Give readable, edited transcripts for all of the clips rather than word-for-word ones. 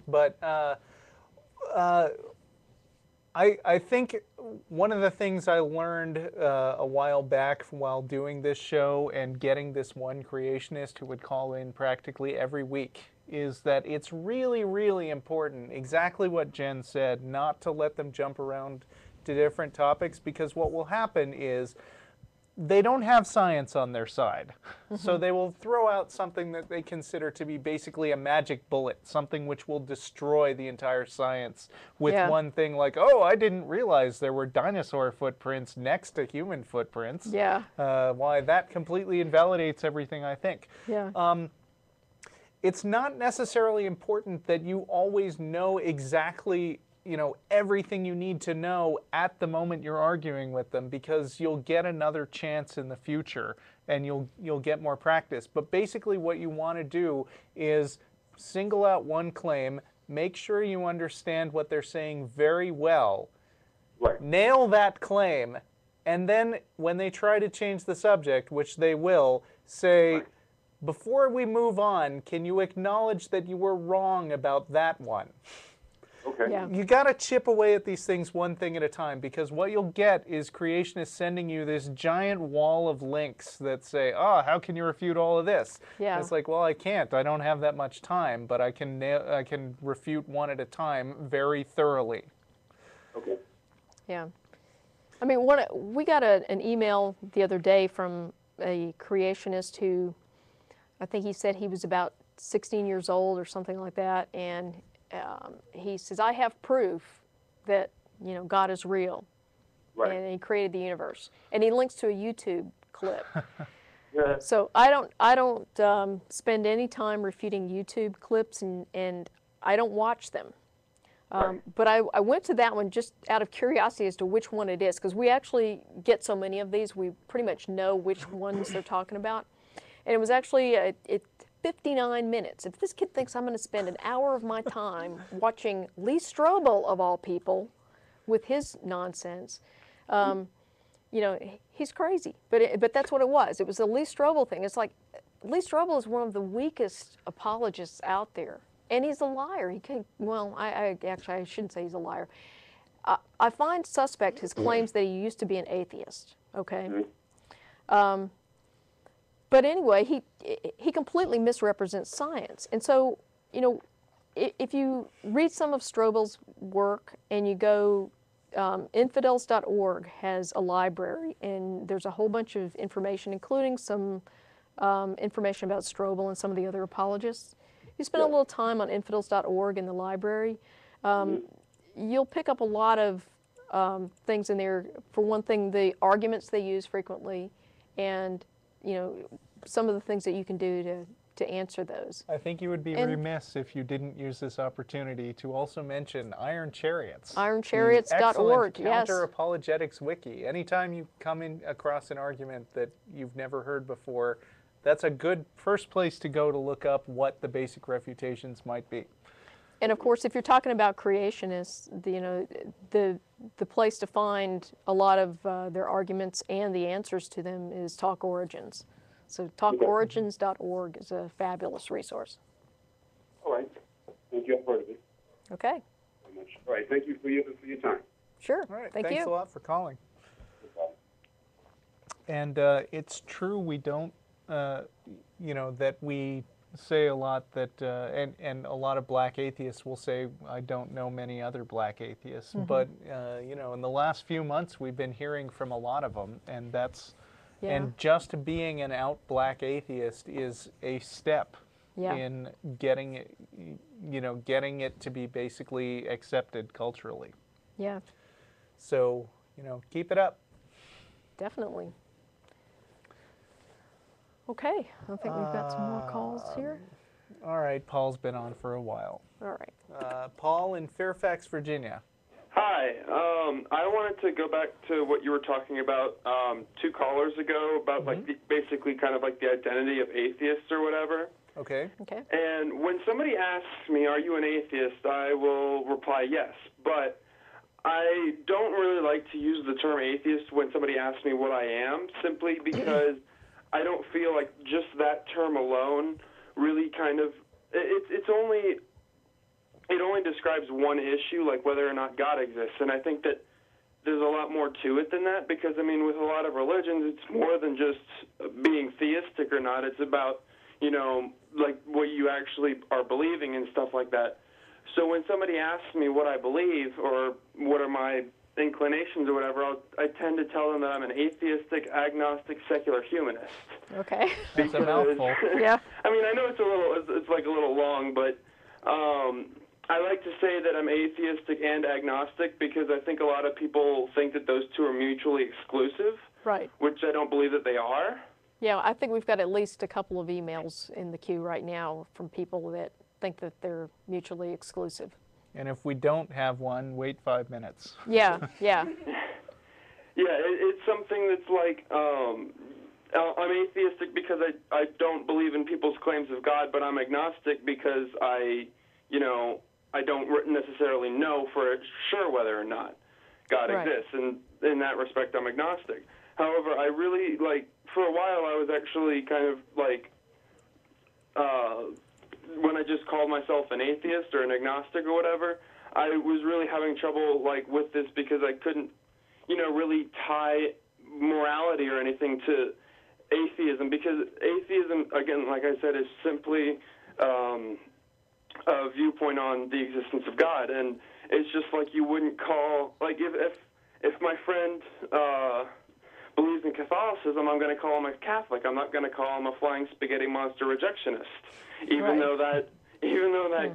But I think one of the things I learned a while back while doing this show and getting this one creationist who would call in practically every week is that it's really, really important, exactly what Jen said, not to let them jump around to different topics, because what will happen is they don't have science on their side. So they will throw out something that they consider to be basically a magic bullet, something which will destroy the entire science with one thing like, oh, I didn't realize there were dinosaur footprints next to human footprints. Yeah. Why, that completely invalidates everything I think. Yeah. It's not necessarily important that you always know exactly, you know, everything you need to know at the moment you're arguing with them, because you'll get another chance in the future and you'll get more practice. But basically what you want to do is single out one claim, make sure you understand what they're saying very well, nail that claim, and then when they try to change the subject, which they will, say, before we move on, can you acknowledge that you were wrong about that one? Okay. Yeah. You got to chip away at these things one thing at a time, because what you'll get is creationists sending you this giant wall of links that say, oh, how can you refute all of this? Yeah. And it's like, well, I can't. I don't have that much time, but I can refute one at a time very thoroughly. Okay. Yeah. I mean, we got an email the other day from a creationist who, I think he said he was about 16 years old or something like that, and he says, I have proof that, you know, God is real, and he created the universe, and he links to a YouTube clip. So I don't spend any time refuting YouTube clips, and I don't watch them. But I went to that one just out of curiosity as to which one it is, because we actually get so many of these, we pretty much know which ones they're talking about. And it was actually 59 minutes. If this kid thinks I'm going to spend an hour of my time watching Lee Strobel, of all people, with his nonsense, you know, he's crazy. But that's what it was. It was the Lee Strobel thing. It's like, Lee Strobel is one of the weakest apologists out there. And he's a liar. He can, well, I shouldn't say he's a liar. I find suspect his claims that he used to be an atheist, okay? But anyway, he completely misrepresents science. And so, you know, if you read some of Strobel's work and you go, infidels.org has a library, and there's a whole bunch of information, including some information about Strobel and some of the other apologists. You spend a little time on infidels.org in the library, you'll pick up a lot of things in there. For one thing, the arguments they use frequently, and you know, some of the things that you can do to answer those. I think you would be remiss if you didn't use this opportunity to also mention Iron Chariots. IronChariots.org, yes. Counter-apologetics wiki. Anytime you come in across an argument that you've never heard before, that's a good first place to go to look up what the basic refutations might be. And of course, if you're talking about creationists, you know, the place to find a lot of their arguments and the answers to them is Talk Origins. So talkorigins.org is a fabulous resource. All right. Thank you. I've heard of it. Okay. Very much. All right. Thank you for your time. Sure. All right. Thanks Thanks a lot for calling. No problem. And it's true, we don't, you know, that we say a lot that, and a lot of black atheists will say, I don't know many other black atheists. But, you know, in the last few months, we've been hearing from a lot of them, and that's, and just being an out black atheist is a step in getting it, you know, getting it to be basically accepted culturally. Yeah. So, you know, keep it up. Definitely. Okay, I think we've got some more calls here. All right, Paul's been on for a while. All right. Paul in Fairfax, Virginia. Hi. I wanted to go back to what you were talking about 2 callers ago about like basically kind of like the identity of atheists or whatever. Okay. Okay. And when somebody asks me, are you an atheist, I will reply yes. But I don't really like to use the term atheist when somebody asks me what I am, simply because I don't feel like just that term alone really kind of, it's only describes one issue, like whether or not God exists, and I think that there's a lot more to it than that, because, I mean, with a lot of religions, it's more than just being theistic or not. It's about, you know, like what you actually are believing and stuff like that. So when somebody asks me what I believe or what are my inclinations or whatever, I tend to tell them that I'm an atheistic, agnostic, secular humanist. Okay. That's a mouthful. Yeah. I mean, I know it's like a little long, but I like to say that I'm atheistic and agnostic because I think a lot of people think that those two are mutually exclusive, Right. which I don't believe that they are. Yeah, I think we've got at least a couple of emails in the queue right now from people that think that they're mutually exclusive. And if we don't have one, wait 5 minutes. Yeah, yeah. Yeah, it's something that's like, I'm atheistic because I don't believe in people's claims of God, but I'm agnostic because I don't necessarily know for sure whether or not God Right. exists, and in that respect, I'm agnostic. However, I really, like, for a while, I was actually kind of like, when I just called myself an atheist or an agnostic or whatever, I was really having trouble, like, with this because I couldn't, really tie morality or anything to atheism, because atheism, again, like I said, is simply a viewpoint on the existence of God, and it's just like you wouldn't call, like, if my friend believes in Catholicism, I'm going to call him a Catholic. I'm not going to call him a flying spaghetti monster rejectionist, even Right. though that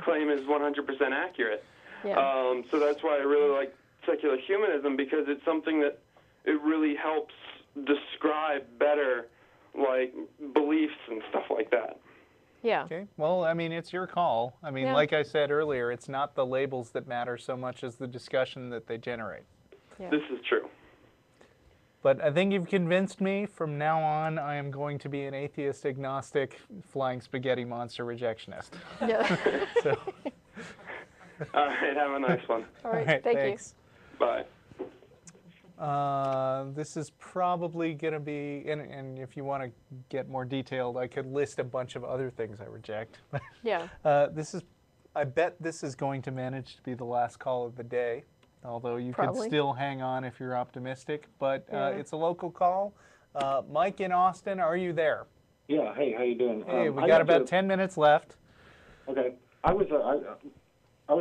claim is 100% accurate. Yeah. So that's why I really like secular humanism, because it's something that it really helps describe better, like, beliefs and stuff like that. Yeah. Okay, well, I mean, it's your call. I mean, Yeah. like I said earlier, it's not the labels that matter so much as the discussion that they generate. Yeah. This is true. But I think you've convinced me. From now on, I am going to be an atheist, agnostic, flying spaghetti monster rejectionist. Yeah. So, All right, have a nice one. All right. all right, Thank thanks. Bye. This is probably going to be, and if you want to get more detailed, I could list a bunch of other things I reject. you. Yeah. I bet this is going to manage to be the last call of the day, although you Probably. could still hang on if you're optimistic. But Yeah. it's a local call. Mike in Austin, are you there? Yeah. Hey, how you doing? Hey, we I got went about to- 10 minutes left. Okay. I was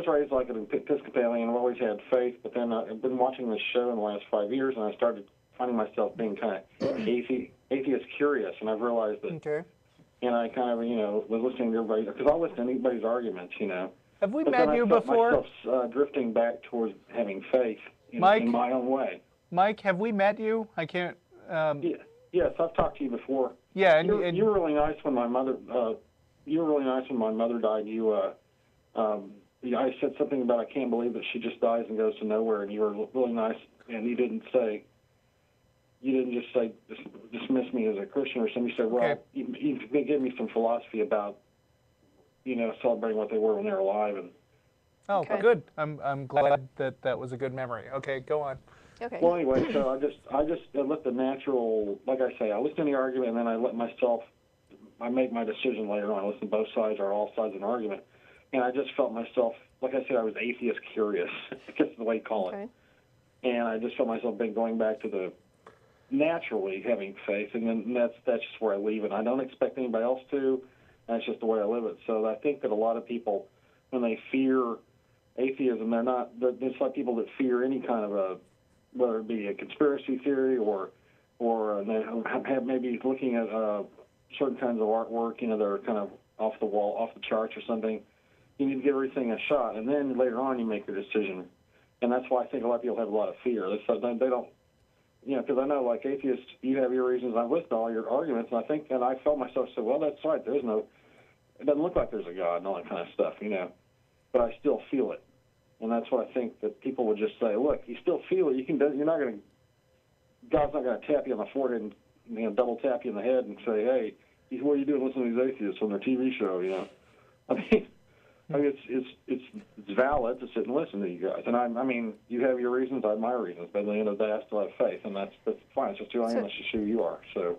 raised like an Episcopalian. I've always had faith, but then I've been watching this show in the last 5 years, and I started finding myself being kind of atheist curious, and I've realized that. Okay. And I kind of, was listening to everybody, because I'll listen to anybody's arguments, Have we But met then you I felt before? myself drifting back towards having faith Mike? in my own way. Mike, have we met you? I can't. Yeah. Yes, I've talked to you before. Yeah, You were really nice when my mother. You were really nice when my mother died. I said something about I can't believe that she just dies and goes to nowhere, and you were really nice, and you didn't just say dismiss me as a Christian or something. You said, well, Okay. you gave me some philosophy about celebrating what they were when they were alive, and Oh, Okay. good. I'm glad that was a good memory. Okay, go on. Okay. well, anyway, so I just let the natural, like I say, I listen to the argument, and then I let myself. I make my decision later on. I listen to both sides or all sides of an argument. And I just felt myself, like I said, I was atheist curious. I guess is the way you call it. Okay. And I just felt myself going back to the naturally having faith, and then that's just where I leave it. I don't expect anybody else to. That's just the way I live it. So I think that a lot of people, when they fear atheism, it's like people that fear any kind of whether it be a conspiracy theory or they have maybe looking at certain kinds of artwork, they're kind of off the wall, off the charts or something. You need to give everything a shot, and then later on you make your decision. And that's why I think a lot of people have a lot of fear. They don't, because I know, like atheists, you have your reasons. I've listened to all your arguments, and I felt myself say, well, that's right. It doesn't look like there's a God and all that kind of stuff, but I still feel it. And that's why I think that people would just say, look, you still feel it. God's not going to tap you on the forehead and double tap you in the head and say, hey, what are you doing listening to these atheists on their TV show, I mean, it's valid to sit and listen to you guys. And I mean, you have your reasons, I have my reasons, but at the end of the day, I still have faith, and that's fine. It's just who I am. That's just who you are. So